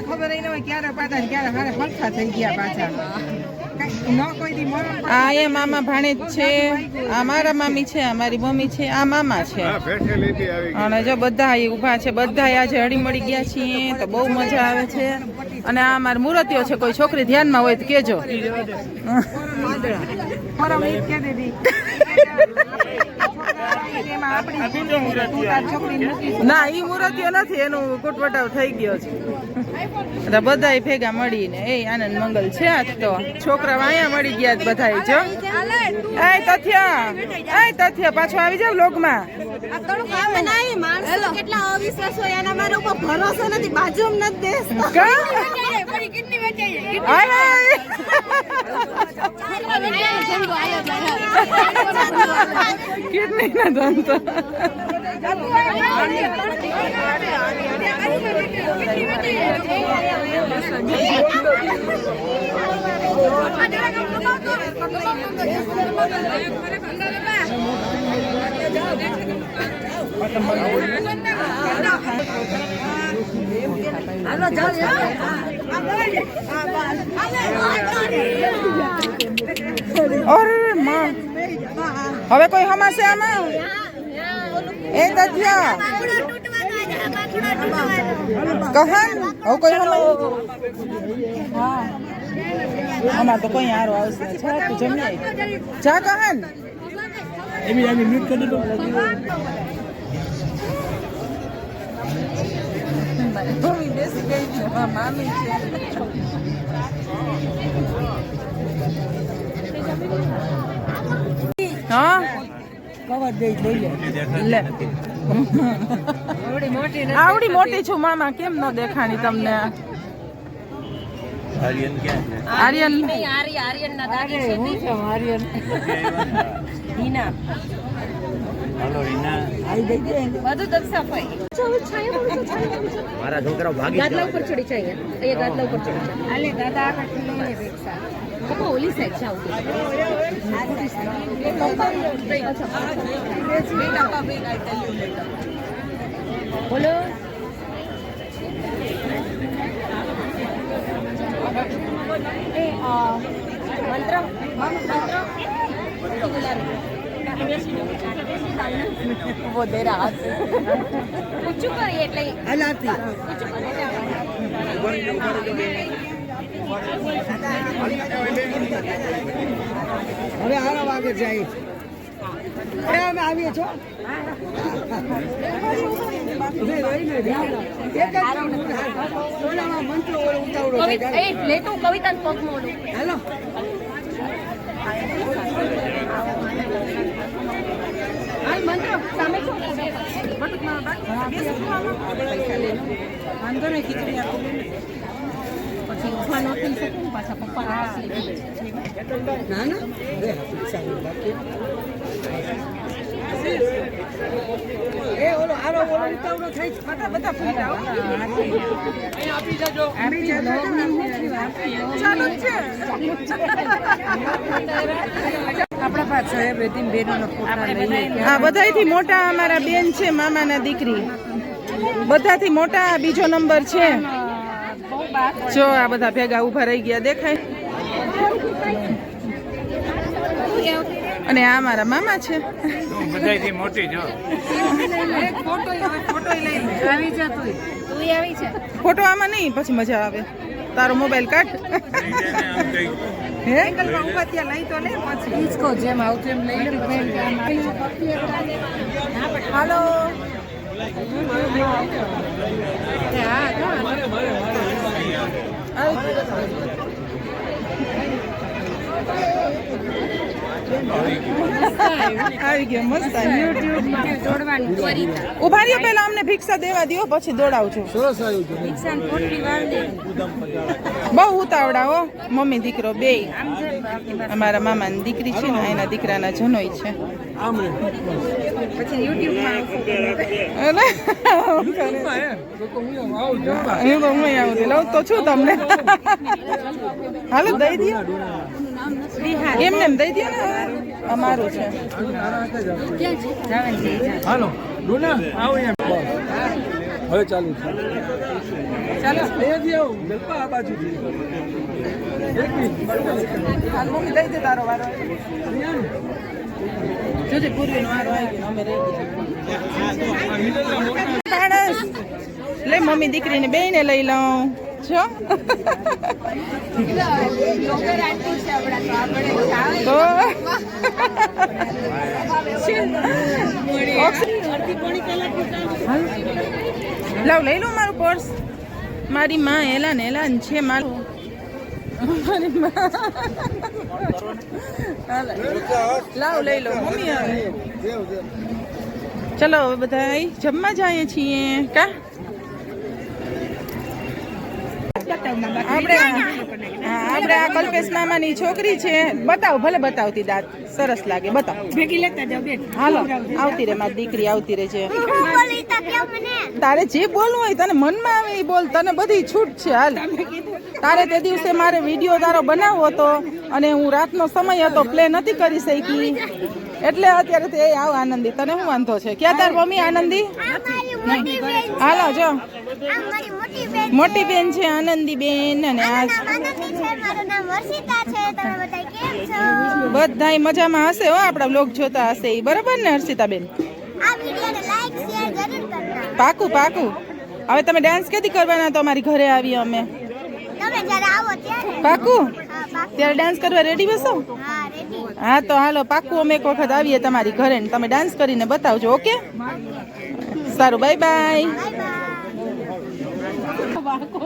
ખબર હોય ક્યારે પાછા ક્યારે હારે હલકા થઈ ગયા પાછા. આ એ મામા ભાણેજ છે, આ મારા મામી છે, અમારી મમ્મી છે, આ મામા છે. અને જો બધા અહીં ઊભા છે, બધા આજે હળીમળી ગયા છીએ તો બહુ મજા આવે છે. અને આ અમારી મૂર્તિઓ છે, કોઈ છોકરી ધ્યાનમાં હોય તો કેજો. ના ઈ મૂર્તિઓ નથી, એનું કુટવટાવ થઈ ગયો છે. બધા ભેગા મળીને એ આનંદ મંગલ છે. આજ તો છોકરા અહીંયા મળી ગયા બધા. જો એ તથ્ય પાછો આવી જાવ લોગમાં. કેટલા અવિશ્વાસ હોય એના મારા ઉપર ભરોસો નથી, બાજુમાં નથી દેશતા. કિડની ના ધંધો. અરે માં હવે કોઈ હમાશે આમાં? એ તથ્ય કહન હવે કોઈ આમાં તો કોઈ હારો આવશે. તું જમી જા કહન. મ્યુટ કરી દો. મામી છે. હા આવડી મોટી છું મામા, કેમ ન દેખાણી તમને? આર્યન ના દાદી છે. હું છું આર્યન. હિના હાલો હિના આઈ ગઈ છે. બધું તક સફાઈ. મારા છોકરા ભાગી ગાદલા ઉપર ચડી છે. અહીંયા ગાદલા ઉપર ચડી છે. આલે દાદા આખી લઈને બેઠા. પપ્પા ઓલી સાઈડ જાવ. બોલો મંત્ર वो दे रहा ऊंचू કરી એટલે હલાતી હવે આરા વાગે જાય. અમે આવીએ છો. કવિતા પગ મોડું હેલો મંત્ર સામે વાંધો નહીં ખીચડી આપો. પછી ઉભા ન થઈ શકું પાછા પપ્પા. ના ના એ ઓલો આરો ઓલો ઉતાવળો થઈ બધા ફૂટા આપી જાજો. ચાલુ છે આપણા પાછો એ બેટીન બેનનો ફોટા લઈએ. હા બધાયથી મોટા અમારા બેન છે, મામાના દીકરી. બધાથી મોટા બીજો નંબર છે. જો આ બધા ભેગા ઉભા રહી ગયા દેખાય. અને આ મારા મામા છે. બધાયથી મોટી જો. ફોટો આમાં નહીં, પછી મજા આવે. તારો મોબાઈલ કાઢ. હે ઉભા ત્યાં લઈ તો લે પછી ઈસકો જેમ આવતું એમ લઈ લે. હાલો આવી ગયો મસ્ત. ઉભા રહ્યો, પેલા અમને ભિક્ષા દેવા દો પછી દોડાવજો. બહુ ઉતાવળા હો, મમ્મી દીકરો બે. અમારા મામાની દીકરી છે ને એના દીકરાના જનોઈ છે. લઉં તો છું તમને. હાલો દઈ દો એમને એમ દઈ દો ને. અમારું છે. હાલો હવે ચાલુ છે. ચાલો અહીંયાથી આવું જલપા આ બાજુથી. એક મિનિટ. હાલ મમ્મી દઈ દે તારો વારો જોજે પૂર્વીનો વારો આવી ગયો અમે રહી ગયા માણસ લે મમ્મી દીકરીને બેયને લઈ લઉં જો તો લાવ લઈ લઉં મારું પર્સ મારી માં એલાન છે મારું મારી માં લાવ લઈ લો મમ્મી આવે ચલો હવે બધા જમવા જઈએ છીએ કા આપણે આ કલ્પેશ મામાની છોકરી છે બતાવ ભલે બતાવતી દાંત સરસ લાગે બતાવ ભેગી લેતા જાવ બેન હાલો આવતી રે મારી દીકરી આવતી રે છે તારે જે બોલવું હોય તને મનમાં આવે એ બોલ તને બધી છૂટ છે હાલ તારે તે દિવસે મારે વિડીયો તારો બનાવવો હતો અને હું રાતનો સમય હતો પ્લે નથી કરી શકી એટલે અત્યારે તે આવ આનંદી તને શું વાંધો છે ક્યાં તાર મમ્મી આનંદી હાલો જો મોટી બેન છે આનંદી બેન અને આ બધાય મજામાં હશે હો આપણા બ્લોગ જોતા હશે ઈ બરાબર ને હર્ષિતા બેન પાકું હવે તમે ડાન્સ કેદી કરવાના તો અમારી ઘરે આવી અમે પાકું ત્યારે ડાન્સ કરવા રેડી બસો હા તો હાલો પાકું અમે એક વખત આવીએ તમારી ઘરે ને તમે ડાન્સ કરીને બતાવજો ઓકે સારું બાય બાય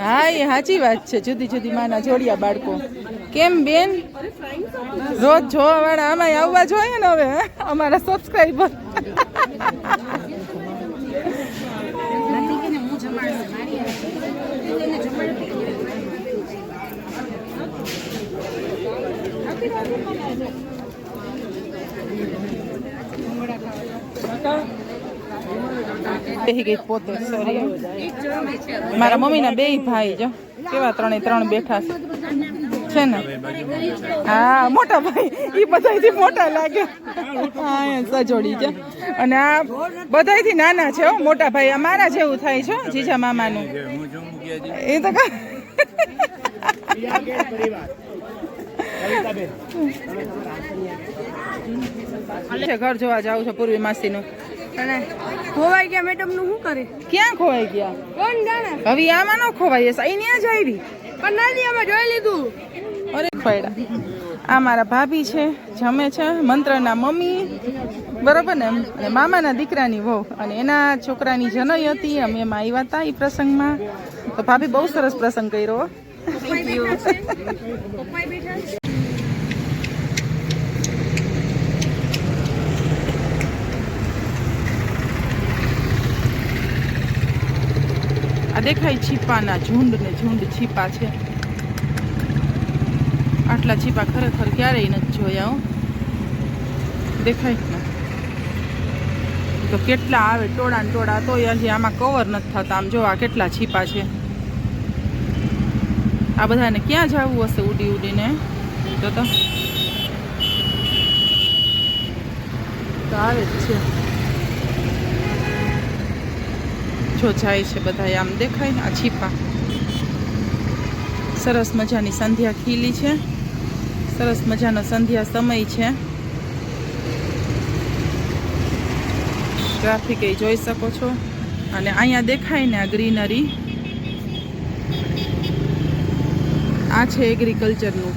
હા એ સાચી વાત છે જુદી જુદી માના જોડિયા બાળકો કેમ બેન રોજ જોવા વાળા આમાં આવવા જોઈએ ને હવે અમારા સબસ્ક્રાઈબર બેહી ગઈ પોતે સોરી મારા મમ્મીના બે ભાઈ જો કેવા ત્રણ બેઠા છે ને હા મોટા ભાઈ એ બધાથી મોટા લાગે હા સજોડી છે અને આ બધાથી નાના છે હો મોટા ભાઈ અમારા જેવું થાય છે જીજા મામાનું એ તો ઘર જોવા જાવ છો પૂર્વી માસીનું ખોવાઈ ગયા મેડમ નું શું કરે ક્યાં ખોવાઈ ગયા કોણ જાણે હવે આમાં ન ખોવાઈ હશે અહીં જ આવી પણ નથી અમે જોઈ લીધું અરે ફાયડા આ મારા ભાભી છે જમે છે મંત્રના મમ્મી બરોબર ને અને મામાના દીકરાની વહુ અને એના છોકરાની જનોઈ હતી અમે એમાં આવ્યા હતા એ પ્રસંગમાં તો ભાભી બહુ સરસ પ્રસંગ કર્યો આ દેખાય છીપાના ઝુંડ ને ઝુંડ છીપા છે આટલા છીપા ખરેખર ક્યારેય નથી જોયા હો દેખાય ને તો કેટલા આવે ટોળા ને ટોળા તો હજી આમાં કવર નથી થતા આમ જો આ કેટલા છીપા છે આ બધાને ક્યાં જવું હશે ઉડી ઉડીને તો આવે જ છે જો જાય છે બધા આમ દેખાય આ છીપા સરસ મજાની સંધ્યા ખીલી છે સરસ મજાનો સંધ્યા સમય છે ટ્રાફિક એ જોઈ શકો છો અને અહીંયા દેખાય ને આ ગ્રીનરી આ છે એગ્રીકલ્ચરનું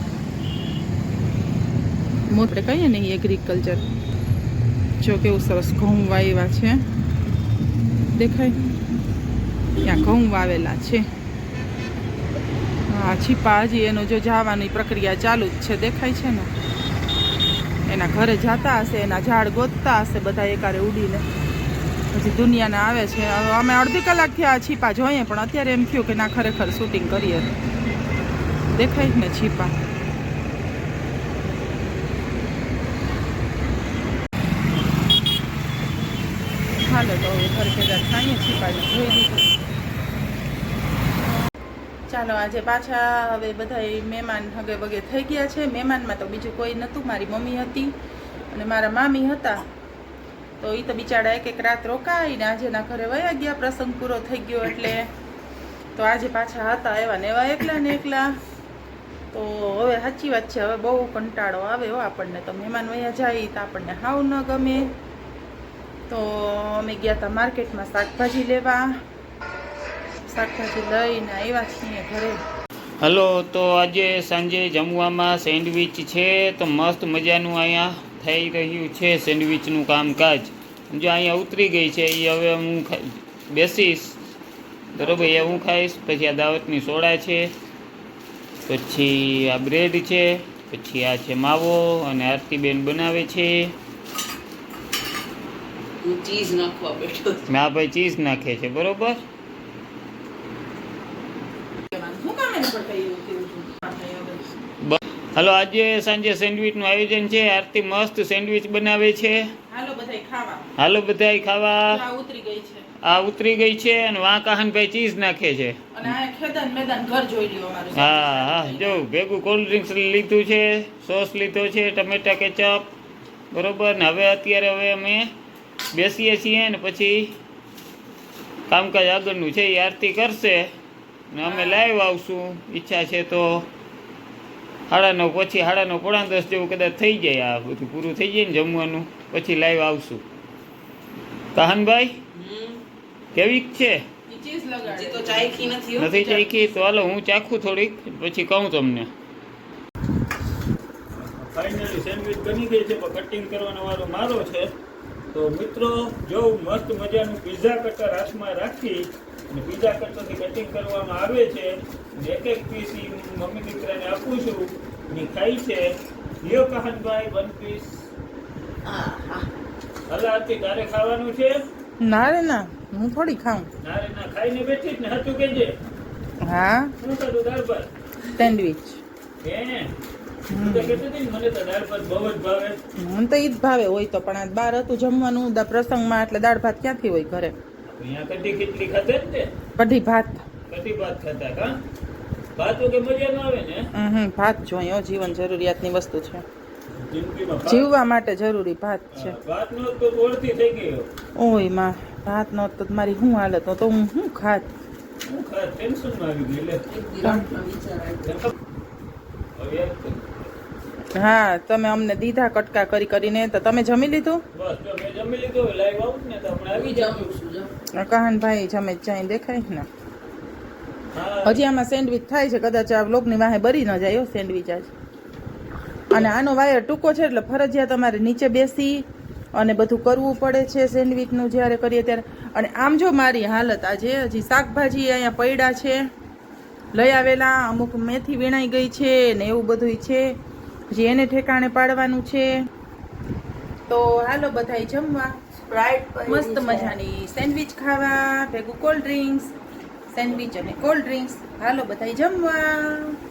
આપણે કહીએ ને એગ્રીકલ્ચર જો કેવું સરસ ઘઉં વાવ્યા છે દેખાય ત્યાં ઘઉં વાવેલા છે હા છીપા હજી એનું જો જવાની પ્રક્રિયા ચાલુ જ છે દેખાય છે ને એના ઘરે જતા હશે એના ઝાડ ગોતતા હશે બધા એકારે ઉડીને પછી દુનિયાને આવે છે હવે અમે અડધી કલાકથી આ છીપા જોઈએ પણ અત્યારે એમ થયું કે ના ખરેખર શૂટિંગ કરીએ દેખાય ને છીપા હાલો તો હવે ઘર ભેગા ખાઈએ છીપા જોઈ દીધું ચાલો આજે પાછા હવે બધા મહેમાન હગે વગે થઈ ગયા છે મહેમાનમાં તો બીજું કોઈ નહોતું મારી મમ્મી હતી અને મારા મામી હતા તો એ તો બિચારા એક રાત રોકાઈને આજે ના ઘરે વયા ગયા, પ્રસંગ પૂરો થઈ ગયો એટલે. તો આજે પાછા હતા એવા ને એવા એકલા. તો હવે સાચી વાત છે, હવે બહુ કંટાળો આવે હો આપણને. તો મહેમાન વયા જાય તો આપણને હાવ ન ગમે. તો અમે ગયા હતા માર્કેટમાં શાકભાજી લેવા. શાકભાજી લઈને આવ્યા છીએ ઘરે. હલો, તો આજે સાંજે જમવામાં સેન્ડવિચ છે. તો મસ્ત મજાનું અહીંયા થઈ રહ્યું છે સેન્ડવિચનું કામકાજ. જો અહીંયા ઉતરી ગઈ છે એ હવે હું બેસીશ, બરાબર, એ હું ખાઈશ. પછી આ દાવતની સોડા છે, પછી આ બ્રેડ છે, પછી આ છે માવો અને આરતીબેન બનાવે છે. ચીઝ નાખવા બેઠો. હા ભાઈ, ચીઝ નાખે છે, બરોબર. હલો, આજે સાંજે સેન્ડવિચનું આયોજન છે. આરતી મસ્ત સેન્ડવિચ બનાવે છે. હાલો બધાય ખાવા. હાલો બધાય ખાવા. આ ઉતરી ગઈ છે. આ ઉતરી ગઈ છે અને વાં કાહનભાઈ ચીઝ નાખે છે. અને આ ખેદાન મેદાન ઘર જોઈ લ્યો અમારું. હા, જો ભેગું કોલ્ડ ડ્રિંક્સ લીધું છે, સોસ લીધો છે, ટમેટા કેચઅપ, બરોબર. ને હવે અમે બેસીએ છીએ ને પછી કામકાજ આગળનું છે એ આરતી કરશે ને અમે લાઈવ આવશું. ઈચ્છા છે તો 9:30 પછી 9:30 પોણા 10 જેવું કદાચ થઈ જાય. આ બધું પૂરું થઈ જાય ને જમવાનું, પછી લાઈવ આવશું. કાહનભાઈ કેવી છે? નથી ચાખી? તો હાલો હું ચાખું થોડીક, પછી કહું તમને. ફાઇનલી સેન્ડવિચ બની ગઈ છે, પણ કટિંગ કરવાનો વારો મારો છે. તો મિત્રો, જો મસ્ત મજાનું પિઝા કટર હાથમાં રાખી અને પિઝા કટરથી કટિંગ કરવામાં આવે છે. એક પીસ મમ્મી દીકરાને આપું છું, એ ખાઈ છે. લ્યો કાહનભાઈ, 1 પીસ. હલા આરતી, તારે ખાવાનું છે? ના રે ના, હું થોડી ખાઉં. ના રે ના, ખાઈને બેઠી જ ને, હતું કેજે. હા, શું ખાધું? દાળ ભાત, સેન્ડવિચ. હે? હું તો કહેતી હતી ને, મને તો દાળ ભાત બહુ જ ભાવે. મને તો ઈ જ ભાવે હોય તો, પણ આ બહાર હતું જમવાનું પ્રસંગમાં, એટલે દાળ ભાત ક્યાંથી હોય ઘરે? અહીંયા કઢી ખીચડી ખાધે જ ને? કઢી ભાત. કઢી ભાત ખાતા કા? ભાત કે મજા ન આવે ને? ભાત જોઈએ, જીવન જરૂરિયાતની વસ્તુ છે. જિંદગીમાં ભાત. જીવવા માટે જરૂરી ભાત છે. ભાત નો તો ઓળથી થઈ ગયો. ઓય માં, ભાત નો તો મારી શું હાલત, તો હું શું ખાત. હું ખાસ ટેન્શનમાં આવી ગઈ લે. હવે હા, તમે અમને દીધા કટકા કરીને, તો તમે જમી લીધું? બસ જો મેં જમી લીધું, લાઈવ આવું ને તો હમણાં આવી જાવ. કહાનભાઈ જમે ચાઈ દેખાય ને. હા, હજી આમાં સેન્ડવિચ થાય છે, કદાચ આ બ્લોકની વાહે બરી ન જાય સેન્ડવિચ આજ. અને આનો વાયર ટૂંકો છે એટલે ફરજિયાત તમારે નીચે બેસી અને બધું કરવું પડે છે સેન્ડવિચનું જ્યારે કરીએ ત્યારે. અને આમ જો મારી હાલત આજે, હજી શાકભાજી અહીંયા પડ્યા છે લઈ આવેલા, અમુક મેથી વીણાઈ ગઈ છે ને એવું બધું છે, હજી એને ઠેકાણે પાડવાનું છે. તો હાલો બધાય જમવા, મસ્ત મજાની સેન્ડવિચ ખાવા, ભેગું કોલ્ડ ડ્રિંક્સ. સેન્ડવિચ અને કોલ્ડ ડ્રિંક્સ. હાલો બધાય જમવા.